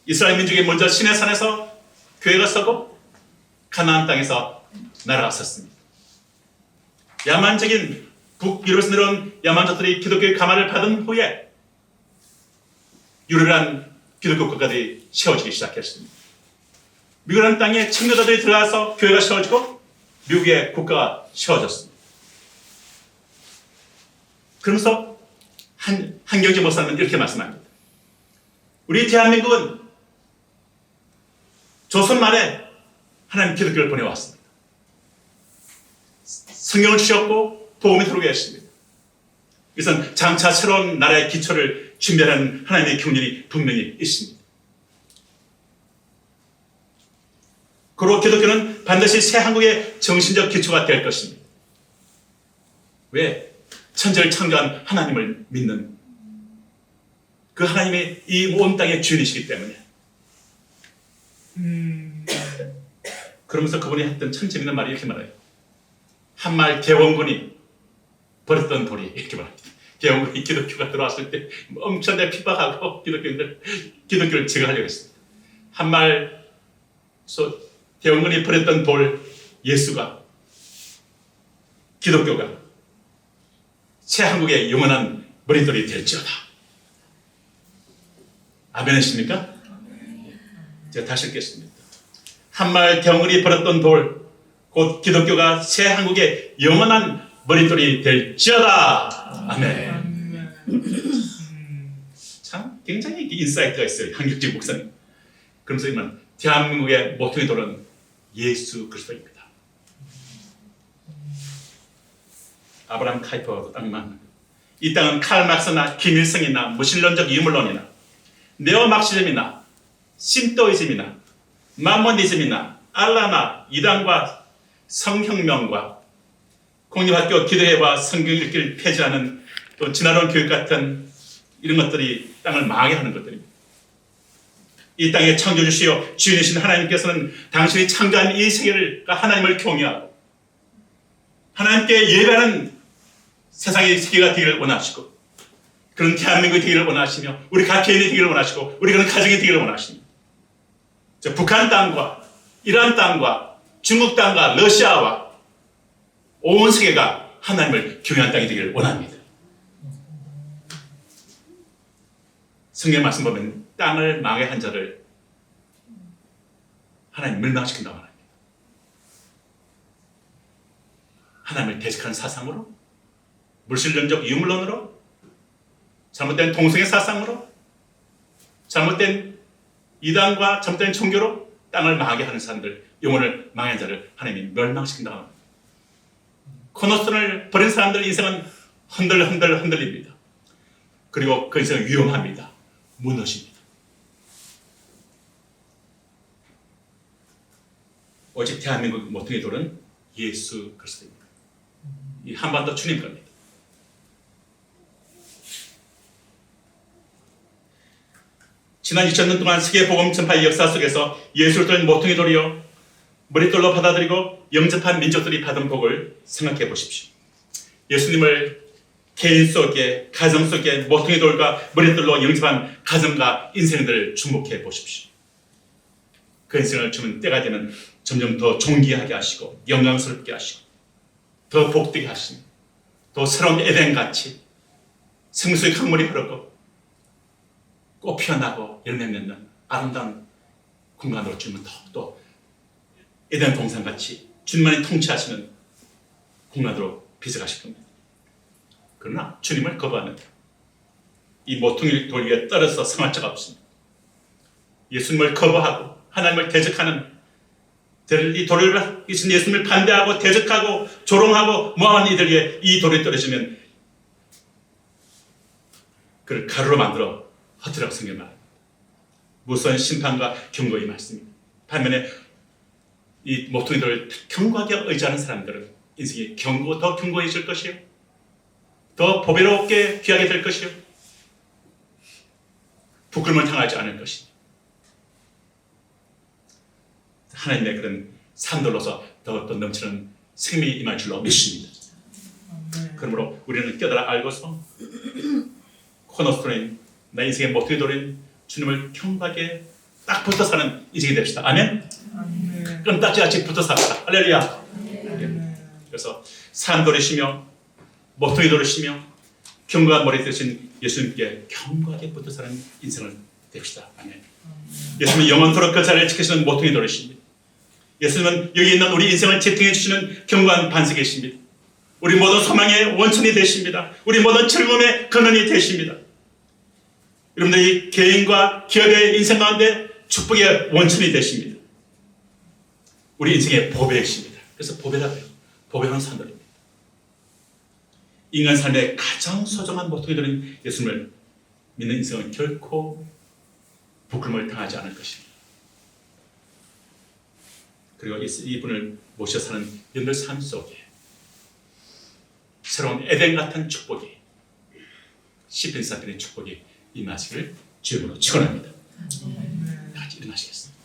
이스라엘 민족이 먼저 시내산에서 교회가 서고 가나안 땅에서 나라가 섰습니다. 야만적인 북유럽에서 내려온 야만족들이 기독교의 감화를 받은 후에 유럽이란 기독교 국가들이 세워지기 시작했습니다. 미국이라는 땅에 청교도들이 들어가서 교회가 세워지고 미국의 국가가 세워졌습니다. 그러면서 한경재 목사님은 이렇게 말씀합니다. 우리 대한민국은 조선 말에 하나님 기독교를 보내왔습니다. 성경을 주셨고 복음이 들어오게 했습니다. 그래서 장차 새로운 나라의 기초를 준비하는 하나님의 경륜이 분명히 있습니다. 그리고 기독교는 반드시 새 한국의 정신적 기초가 될 것입니다. 왜? 천지를 창조한 하나님을 믿는 그 하나님이 이 온 땅의 주인이시기 때문에. 그러면서 그분이 했던 참 재밌는 말이 이렇게 말해요. 한말 개원군이 버렸던 돌이 이렇게 말합니다. 개원군이 기독교가 들어왔을 때 엄청나게 핍박하고 기독교를 제거하려고 했습니다. 한말 개원군이 버렸던 돌 예수가, 기독교가 새 한국의 영원한 머릿돌이 될지어다. 아멘이십니까? 제가 다시 읽겠습니다. 한말 개원군이 버렸던 돌, 곧 기독교가 새 한국의 영원한 머릿돌이 될지어다. 아멘. 참 굉장히 인사이트가 있어요. 한경재 목사님. 그러면서 이만 대한민국의 모퉁이 돌은 예수 그리스도입니다. 아브라함 카이퍼 땅만. 이 땅은 칼 막스나 김일성이나 무신론적 유물론이나 네오막시즘이나 신도이즘이나 마모니즘이나 알라나 이단과 성혁명과 공립학교 기도회와 성경 읽기를 폐지하는 또 진화론 교육 같은 이런 것들이 땅을 망하게 하는 것들입니다. 이 땅의 창조주시요 주인이신 하나님께서는 당신이 창조한 이 세계를 하나님을 경외하고 하나님께 예배하는 세상의 세계가 되기를 원하시고 그런 대한민국이 되기를 원하시며 우리 각 개인이 되기를 원하시고 우리 그런 가정이 되기를 원하십니다. 북한 땅과 이란 땅과 중국 땅과 러시아와 온 세계가 하나님을 경외하는 땅이 되기를 원합니다. 성경 말씀 보면 땅을 망해한 자를 하나님 멸망시킨다고 합니다. 하나님을 대적하는 사상으로, 물질론적 유물론으로, 잘못된 동성애 사상으로, 잘못된 이단과 잘못된 종교로 땅을 망하게 하는 사람들, 영혼을 망한 자를 하나님이 멸망시킨다고 합니다. 코너스톤을 버린 사람들 인생은 흔들립니다. 그리고 그 인생은 위험합니다. 무너집니다. 오직 대한민국 모퉁이 돌은 예수 그리스도입니다. 이 한반도 주님 겁니다. 지난 2000년 동안 세계 복음 전파의 역사 속에서 예수를 들은 모퉁이 돌이요 머릿돌로 받아들이고 영접한 민족들이 받은 복을 생각해 보십시오. 예수님을 개인 속에, 가정 속에 모퉁이 돌과 머릿돌로 영접한 가정과 인생들을 주목해 보십시오. 그 인생을 주는 때가 되면 점점 더 존귀하게 하시고 영광스럽게 하시고 더 복되게 하시고 더 새로운 에덴같이 생수의 강물이 흐르고 꽃 피어나고 열매 맺는 아름다운 공간으로 주면 더욱더 에덴 동산같이 주님만이 통치하시는 공간으로 빚어가실 겁니다. 그러나 주님을 거부하는 이 모퉁이 돌 위에 떨어져 성할 자가 없습니다. 예수님을 거부하고 하나님을 대적하는 이 돌을 예수님을 반대하고 대적하고 조롱하고 모함하는 이들 위에 이 돌이 떨어지면 그를 가루로 만들어 헛되라고 성경이 말합니다. 무서운 심판과 경고의 말씀입니다. 반면에 이 모퉁이 돌을 견고하게 의지하는 사람들은 인생이 더 견고해질 것이요 더 보배롭게 귀하게 될 것이요 부끄러움을 당하지 않을 것입니다. 하나님의 그런 산돌로서 더욱더 넘치는 생명이 임할 줄로 믿습니다. 그러므로 우리는 깨달아 알고서 코너스톤인 내 인생의 모퉁이 돌인 주님을 견고하게 딱 붙어 사는 인생이 됩시다. 아멘? 끈딱지같이 붙어 삽시다. 할렐루야. 그래서 산돌이시며 모퉁이 돌이시며 견고한 머리 되신 예수님께 견고하게 붙어 사는 인생을 됩시다. 아멘. 예수님은 영원토록 그 자리를 지키시는 모퉁이 돌이십니다. 예수님은 여기 있는 우리 인생을 지탱해 주시는 견고한 반석이십니다. 우리 모든 소망의 원천이 되십니다. 우리 모든 즐거움의 근원이 되십니다. 여러분들이 개인과 기업의 인생 가운데 축복의 원천이 되십니다. 우리 인생의 보배이십니다. 그래서 보배라고 해요. 보배는 산돌입니다. 인간 삶의 가장 소중한 모퉁이들은 예수님을 믿는 인생은 결코 부끄러움을 당하지 않을 것입니다. 그리고 이분을 모셔 사는 여러분들 삶 속에 새로운 에덴 같은 축복이 시편 사편의 축복이 임하시기를 주님으로 축원합니다. 다 같이 일어나시겠습니다.